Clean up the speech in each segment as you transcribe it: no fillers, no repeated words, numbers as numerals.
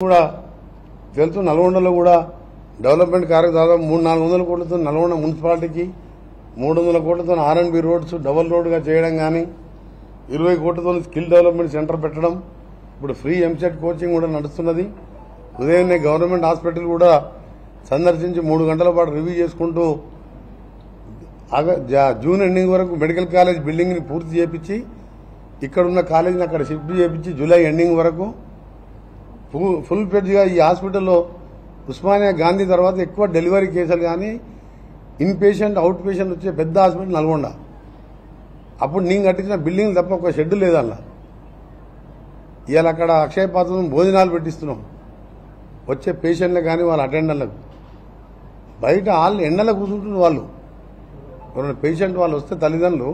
కూడా తెలుసు నల్గొండలో కూడా డెవలప్మెంట్ కార్యక్రమం దాదాపు 300-400 కోట్లతో నల్గొండ మున్సిపాలిటీకి 300 కోట్లతో R&B రోడ్స్ డబుల్ రోడ్గా చేయడం కానీ 20 కోట్లతో స్కిల్ డెవలప్మెంట్ సెంటర్ పెట్టడం ఇప్పుడు ఫ్రీ ఎంసెట్ కోచింగ్ కూడా నడుస్తున్నది. ఉదయాన్నే గవర్నమెంట్ హాస్పిటల్ కూడా సందర్శించి 3 గంటల పాటు రివ్యూ చేసుకుంటూ జూన్ ఎండింగ్ వరకు మెడికల్ కాలేజ్ బిల్డింగ్ని పూర్తి చేయించి ఇక్కడున్న కాలేజీని అక్కడ షిఫ్ట్ చేయించి జూలై ఎండింగ్ వరకు ఫుల్ ఫ్లెడ్జ్గా ఈ హాస్పిటల్లో ఉస్మానియా గాంధీ తర్వాత ఎక్కువ డెలివరీ కేసులు కానీ ఇన్ పేషెంట్ అవుట్ పేషెంట్ వచ్చే పెద్ద హాస్పిటల్ నల్గొండ. అప్పుడు నేను కట్టించిన బిల్డింగ్ తప్ప ఒక షెడ్ లేదల్లా. ఇవాళ అక్కడ అక్షయ పాత్ర భోజనాలు పెట్టిస్తున్నాం వచ్చే పేషెంట్లకు కానీ వాళ్ళ అటెండర్లకు. బయట వాళ్ళు ఎండలో కూర్చుంటున్న వాళ్ళు ఎవరైనా పేషెంట్ వాళ్ళు వస్తే తల్లిదండ్రులు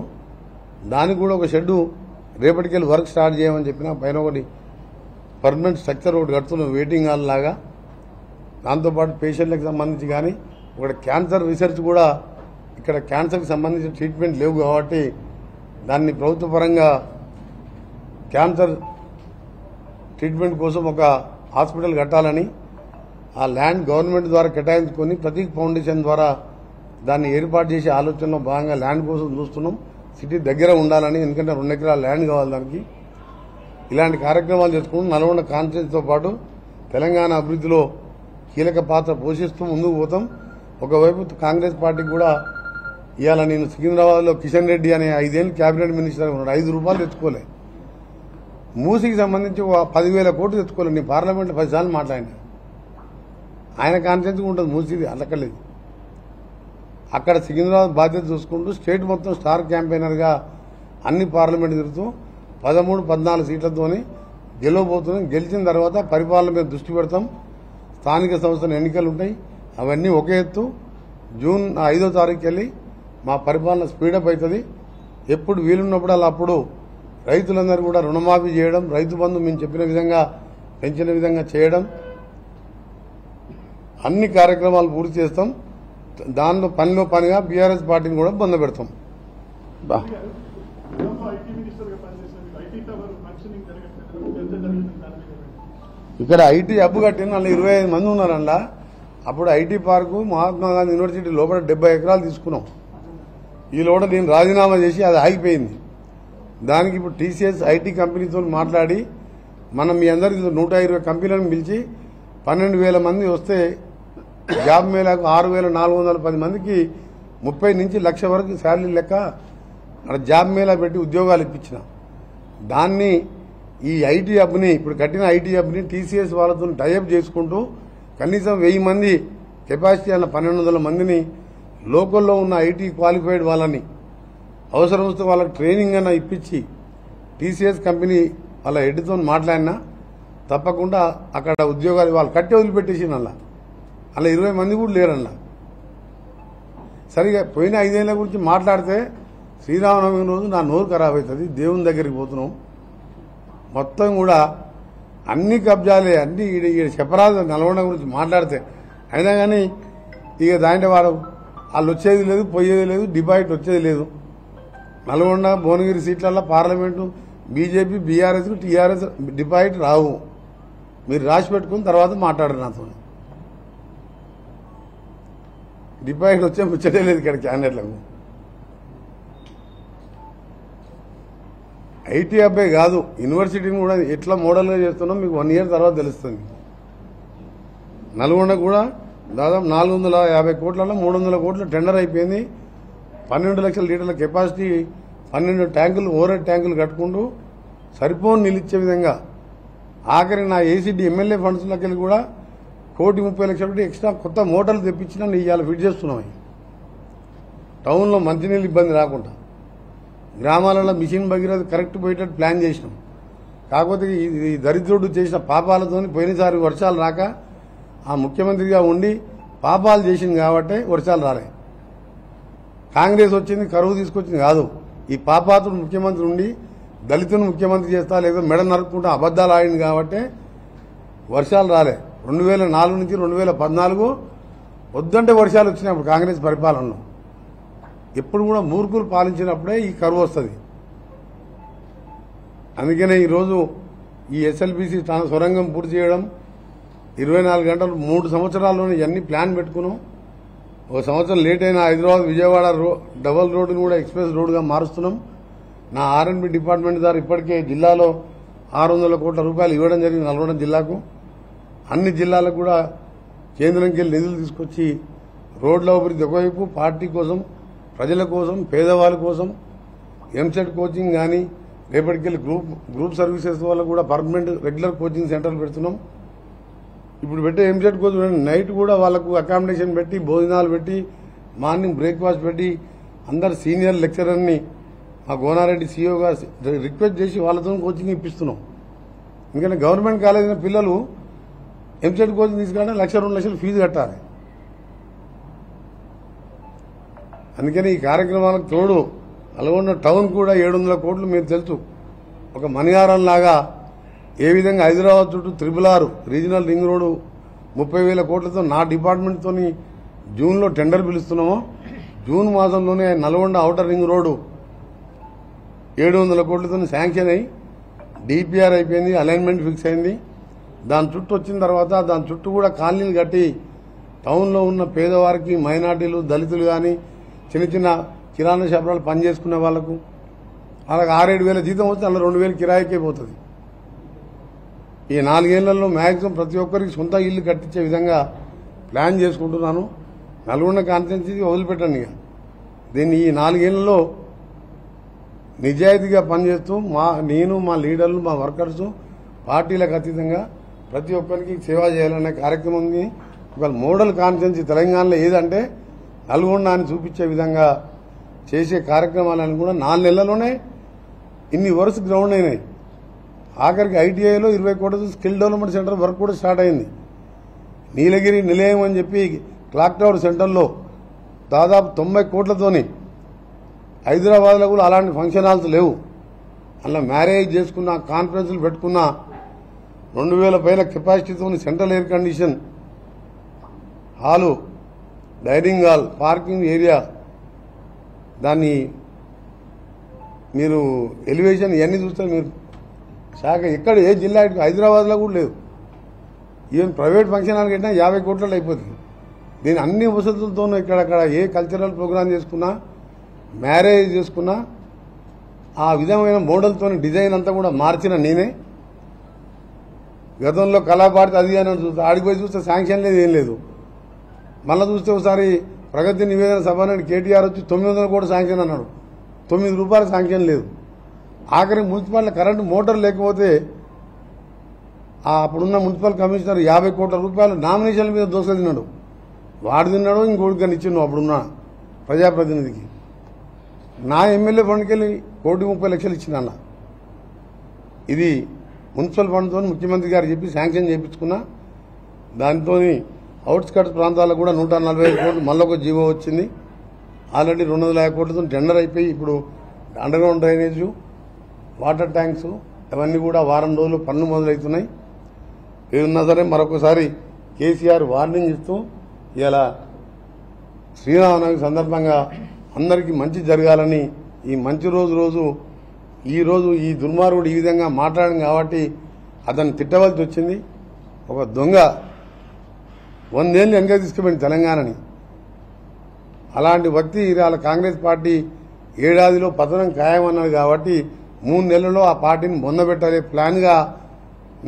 దానికి కూడా ఒక షెడ్డు రేపటికెళ్ళి వర్క్ స్టార్ట్ చేయమని చెప్పిన పైన ఒకటి పర్మనెంట్ స్ట్రక్చర్ ఒకటి కడుతున్నాం వెయిటింగ్ హాల్ లాగా. దాంతోపాటు పేషెంట్లకు సంబంధించి కానీ ఒకటి క్యాన్సర్ రీసెర్చ్ కూడా ఇక్కడ క్యాన్సర్కి సంబంధించిన ట్రీట్మెంట్ లేవు కాబట్టి దాన్ని ప్రభుత్వ పరంగా క్యాన్సర్ ట్రీట్మెంట్ కోసం ఒక హాస్పిటల్ కట్టాలని ఆ ల్యాండ్ గవర్నమెంట్ ద్వారా కేటాయించుకొని ప్రతీక్ ఫౌండేషన్ ద్వారా దాన్ని ఏర్పాటు చేసే ఆలోచనలో భాగంగా ల్యాండ్ కోసం చూస్తున్నాం. సిటీ దగ్గర ఉండాలని, ఎందుకంటే 2 ఎకరాల ల్యాండ్ కావాలి దానికి. ఇలాంటి కార్యక్రమాలు చేసుకుంటూ నల్గొండ కాన్స్టిట్యూన్సీతో పాటు తెలంగాణ అభివృద్ధిలో కీలక పాత్ర పోషిస్తూ ముందుకు పోతాం. ఒకవైపు కాంగ్రెస్ పార్టీకి కూడా ఇవాళ నేను సికింద్రాబాద్లో కిషన్ రెడ్డి అనే 5 ఏళ్ళు క్యాబినెట్ మినిస్టర్ ఉన్నాడు, 5 రూపాయలు తెచ్చుకోలే. మూసీకి సంబంధించి 10,000 కోట్లు తెచ్చుకోలే. నేను పార్లమెంట్లో 10 సార్లు మాట్లాడినా. ఆయన కాన్స్టిట్యూన్సీ ఉంటుంది మూసీది అల్లకలేదు. అక్కడ సికింద్రాబాద్ బాధ్యత చూసుకుంటూ స్టేట్ మొత్తం స్టార్ క్యాంపెయినర్గా అన్ని పార్లమెంట్ తిరుగుతూ 13-14 సీట్లతోని గెలవబోతున్నాం. గెలిచిన తర్వాత పరిపాలన మీద దృష్టి పెడతాం. స్థానిక సంస్థల ఎన్నికలు ఉంటాయి, అవన్నీ ఒకే ఎత్తు. జూన్ 5వ తారీఖుకి వెళ్ళి మా పరిపాలన స్పీడప్ అవుతుంది. ఎప్పుడు వీలున్నప్పుడు అలా అప్పుడు రైతులందరూ కూడా రుణమాఫీ చేయడం, రైతు బంధు మేము చెప్పిన విధంగా పెంచిన విధంగా చేయడం, అన్ని కార్యక్రమాలు పూర్తి చేస్తాం. దానిలో పనిలో పనిగా బీఆర్ఎస్ పార్టీని కూడా బంద్ పెడతాం. ఇక్కడ ఐటీ హబ్ కట్టిన అందులో 25 మంది ఉన్నారు. అందులో అప్పుడు IT park Mahatma Gandhi university లోపల 70 ఎకరాలు తీసుకున్నాం. ఈ లోపల నేను రాజీనామా చేసి అది ఆగిపోయింది. దానికి ఇప్పుడు టీసీఎస్ ఐటీ కంపెనీతో మాట్లాడి మనం మీ అందరికీ 120 కంపెనీలను పిలిచి 12,000 మంది వస్తే జాబ్ మేళకు 6,410 మందికి 30 నుంచి 1,00,000 వరకు శాలరీ లెక్క అక్కడ జాబ్ మేళా పెట్టి ఉద్యోగాలు ఇప్పించిన. దాన్ని ఈ ఐటీ హబ్ని ఇప్పుడు కట్టిన ఐటీ హబ్ని టీసీఎస్ వాళ్ళతో టైఅప్ చేసుకుంటూ కనీసం 1000 మంది కెపాసిటీ అన్న 1,200 మందిని లోకల్లో ఉన్న ఐటీ క్వాలిఫైడ్ వాళ్ళని అవసరం వస్తే వాళ్ళకి ట్రైనింగ్ అన్న ఇప్పించి టీసీఎస్ కంపెనీ వాళ్ళ హెడ్తో మాట్లాడినా తప్పకుండా అక్కడ ఉద్యోగాలు వాళ్ళు కట్టి వదిలిపెట్టేసి అలా 20 మంది కూడా లేరన్నా. సరిగా పోయిన 5 ఏళ్ల గురించి మాట్లాడితే శ్రీరామనవమి రోజు నా నోరు ఖరాబ్ అవుతుంది. దేవుని దగ్గరికి పోతున్నాం, మొత్తం కూడా అన్ని కబ్జాలే, అన్ని చెప్పరాదు నల్గొండ గురించి మాట్లాడితే. అయినా కానీ ఇక దాంట్లో వాళ్ళు వచ్చేది లేదు, పోయేది లేదు, డిబేట్ వచ్చేది లేదు. నల్గొండ భువనగిరి సీట్లలో parliament BJP BRS TRS debate రావు. మీరు రాసి పెట్టుకుని తర్వాత మాట్లాడరు నాతో. డిబేట్ వచ్చే ముచ్చటే లేదు ఇక్కడ క్యాండిడేట్లకు. ఐటీ అబ్బాయి కాదు, యూనివర్సిటీని కూడా ఎట్లా మోడల్గా చేస్తున్నాం మీకు 1 ఇయర్ తర్వాత తెలుస్తుంది. నల్గొండ కూడా దాదాపు 450 కోట్లలో 300 కోట్ల టెండర్ అయిపోయింది. 12 లక్షల లీటర్ల కెపాసిటీ 12 ట్యాంకులు ఓవర్ ట్యాంకులు కట్టుకుంటూ సరిపోని నిలిచే విధంగా ఆఖరి నా ఏసీడీ ఎమ్మెల్యే ఫండ్స్లోకి వెళ్ళి కూడా 1,30,00,000 ఎక్స్ట్రా కొత్త మోటార్లు తెప్పించినా ఇవాళ ఫిట్ చేస్తున్నాం. టౌన్లో మంచినీళ్ళు ఇబ్బంది రాకుండా గ్రామాలలో మిషన్ భగీరథ కరెక్ట్ పోయేటట్టు ప్లాన్ చేసినాం. కాకపోతే ఈ దరిద్రుడు చేసిన పాపాలతో పోయినసారి వర్షాలు రాక ఆ ముఖ్యమంత్రిగా ఉండి పాపాలు చేసింది కాబట్టి వర్షాలు రాలే. కాంగ్రెస్ వచ్చింది కరువు తీసుకొచ్చింది కాదు. ఈ పాపాతుడు ముఖ్యమంత్రి ఉండి దళితుని ముఖ్యమంత్రి చేస్తా లేదా మెడ నరుక్కుంటా అబద్దాలు ఆడింది కాబట్టి వర్షాలు రాలే. 2004 నుంచి 2014 వద్దంటే వర్షాలు వచ్చినప్పుడు కాంగ్రెస్ పరిపాలనలో. ఎప్పుడు కూడా మూర్ఖులు పాలించినప్పుడే ఈ కరువు వస్తుంది. అందుకనే ఈరోజు ఈ ఎస్ఎల్బీసీ సొరంగం పూర్తి చేయడం, 24 గంటలు 3 సంవత్సరాల్లోనే ఇవన్నీ ప్లాన్ పెట్టుకున్నాం. ఒక సంవత్సరం లేట్ అయిన హైదరాబాద్ విజయవాడ డబల్ రోడ్డును కూడా ఎక్స్ప్రెస్ రోడ్డుగా మారుస్తున్నాం. నా ఆర్ఎండ్బి డిపార్ట్మెంట్ ద్వారా ఇప్పటికే జిల్లాలో 600 కోట్ల రూపాయలు ఇవ్వడం జరిగింది. నల్గొండ జిల్లాకు అన్ని జిల్లాలకు కూడా కేంద్రంకి వెళ్ళి నిధులు తీసుకొచ్చి రోడ్ల అభివృద్ధి ఒకవైపు పార్టీ కోసం, ప్రజల కోసం, పేదవాళ్ళ కోసం ఎంసెట్ కోచింగ్ కానీ రేపటికెళ్ళి గ్రూప్ సర్వీసెస్ వల్ల కూడా పర్మనెంట్ రెగ్యులర్ కోచింగ్ సెంటర్లు పెడుతున్నాం. ఇప్పుడు పెట్టే ఎంసెట్ కోచింగ్ నైట్ కూడా వాళ్ళకు అకామిడేషన్ పెట్టి, భోజనాలు పెట్టి, మార్నింగ్ బ్రేక్ఫాస్ట్ పెట్టి అందరు సీనియర్ లెక్చరర్ని మా గోనారెడ్డి సీఈఓగా రిక్వెస్ట్ చేసి వాళ్ళతో కోచింగ్ ఇప్పిస్తున్నాం. ఎందుకంటే గవర్నమెంట్ కాలేజీలో పిల్లలు ఎంసెట్ కోచింగ్ తీసుకుంటే 1,00,000-2 లక్షలు ఫీజు కట్టాలి. అందుకని ఈ కార్యక్రమాలకు తోడు నల్గొండ టౌన్ కూడా 700 కోట్లు మీరు తెలుసు. ఒక మణిహారం లాగా ఏ విధంగా హైదరాబాద్ చుట్టూ RRR రీజనల్ రింగ్ రోడ్డు 30,000 కోట్లతో నా డిపార్ట్మెంట్తో జూన్లో టెండర్ పిలుస్తున్నామో, జూన్ మాసంలోనే నల్గొండ ఔటర్ రింగ్ రోడ్డు 700 కోట్లతో శాంక్షన్ అయ్యి డిపిఆర్ అయిపోయింది, అలైన్మెంట్ ఫిక్స్ అయింది. దాని చుట్టూ వచ్చిన తర్వాత దాని చుట్టూ కూడా కాలనీలు కట్టి టౌన్లో ఉన్న పేదవారికి, మైనార్టీలు, దళితులు కానీ చిన్న చిన్న కిరాణా షాపులు పనిచేసుకునే వాళ్లకు వాళ్ళకి 6-7 వేల జీతం వస్తే అందులో 2,000 కిరాయికే పోతుంది. ఈ 4 ఏళ్లలో మ్యాక్సిమం ప్రతి ఒక్కరికి సొంత ఇల్లు కట్టించే విధంగా ప్లాన్ చేసుకుంటున్నాను. నల్గొండ కాన్స్టిట్యున్సీ వదిలిపెట్టండి. ఇక దీన్ని ఈ 4 ఏళ్లలో నిజాయితీగా పనిచేస్తూ నేను, మా లీడర్లు, మా వర్కర్స్ పార్టీలకు అతీతంగా ప్రతి ఒక్కరికి సేవ చేయాలనే కార్యక్రమం ఉంది. ఇవాళ మోడల్ కాన్స్టిట్యున్సీ తెలంగాణలో ఏదంటే నల్గొండ అని చూపించే విధంగా చేసే కార్యక్రమాలను కూడా 4 నెలల్లోనే ఇన్ని వర్క్స్ గ్రౌండ్ అయినాయి. ఆఖరికి ఐటీఐలో 20 కోట్లతో స్కిల్ డెవలప్మెంట్ సెంటర్ వర్క్ కూడా స్టార్ట్ అయింది. నీలగిరి నిలయం అని చెప్పి క్లాక్ టవర్ సెంటర్లో దాదాపు 90 కోట్లతోని హైదరాబాద్లో కూడా అలాంటి ఫంక్షన్ హాల్స్ లేవు. అలా మ్యారేజ్ చేసుకున్న, కాన్ఫరెన్స్లు పెట్టుకున్న 2,000 పైన కెపాసిటీతో central air condition hall, dining hall, parking area, దాన్ని మీరు ఎలివేషన్ ఇవన్నీ చూస్తే మీరు శాఖ ఎక్కడ ఏ జిల్లా హైదరాబాద్లో కూడా లేదు. ఈవెన్ ప్రైవేట్ ఫంక్షన్ హాల్ కట్టినా 50 కోట్లలో అయిపోతుంది. దీని అన్ని వసతులతోనూ ఇక్కడక్కడ ఏ కల్చరల్ ప్రోగ్రామ్ చేసుకున్నా, మ్యారేజ్ చేసుకున్నా ఆ విధమైన మోడల్తో డిజైన్ అంతా కూడా మార్చిన నేనే. గతంలో కళాభారతి అది అని చూస్తే ఆడికి పోయి చూస్తే శాంక్షన్ లేదు, ఏం లేదు. మళ్ళీ చూస్తే ఒకసారి ప్రగతి నివేదన సభ కేటీఆర్ వచ్చి 900 కోట్లు శాంక్షన్ అన్నాడు. 9 రూపాయలు శాంక్షన్ లేదు. ఆఖరి మున్సిపాలిటీ కరెంటు మోటార్ లేకపోతే అప్పుడున్న మున్సిపల్ కమిషనర్ 50 కోట్ల రూపాయలు నామినేషన్ల మీద దోశ తిన్నాడు. వాడు తిన్నాడో ఇంకోటి కానీ ఇచ్చిండు అప్పుడున్న ప్రజాప్రతినిధికి. నా ఎమ్మెల్యే ఫండ్కెళ్ళి 1,30 లక్షలు ఇచ్చిన అన్న. ఇది మున్సిపల్ ఫండ్తో ముఖ్యమంత్రి గారు చెప్పి శాంక్షన్ చేయించుకున్నా. దాంతో అవుట్స్కట్స్ ప్రాంతాలకు కూడా 145 కోట్లు మళ్ళొక జీవో వచ్చింది. ఆల్రెడీ 250 కోట్లతో టెండర్ అయిపోయి ఇప్పుడు under ground drainage, water tanks అవన్నీ కూడా వారం రోజులు పనులు మొదలవుతున్నాయి. ఏదన్నా సరే మరొకసారి కేసీఆర్ వార్నింగ్ ఇస్తూ ఇలా శ్రీరామనవమి సందర్భంగా అందరికీ మంచి జరగాలని, ఈ మంచి రోజు ఈరోజు ఈ దుర్మార్గుడు ఈ విధంగా మాట్లాడాం కాబట్టి అతన్ని తిట్టవలసి వచ్చింది. ఒక దొంగ 100 ఏళ్ళు వెనక తీసుకుపోయింది తెలంగాణని. అలాంటి వ్యక్తి ఇవాళ కాంగ్రెస్ పార్టీ ఏడాదిలో పతనం ఖాయమన్నది కాబట్టి 3 నెలల్లో ఆ పార్టీని బొందబెట్టాలి ప్లాన్గా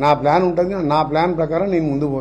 నా ప్లాన్ ఉంటుంది. నా ప్లాన్ ప్రకారం నేను ముందుకు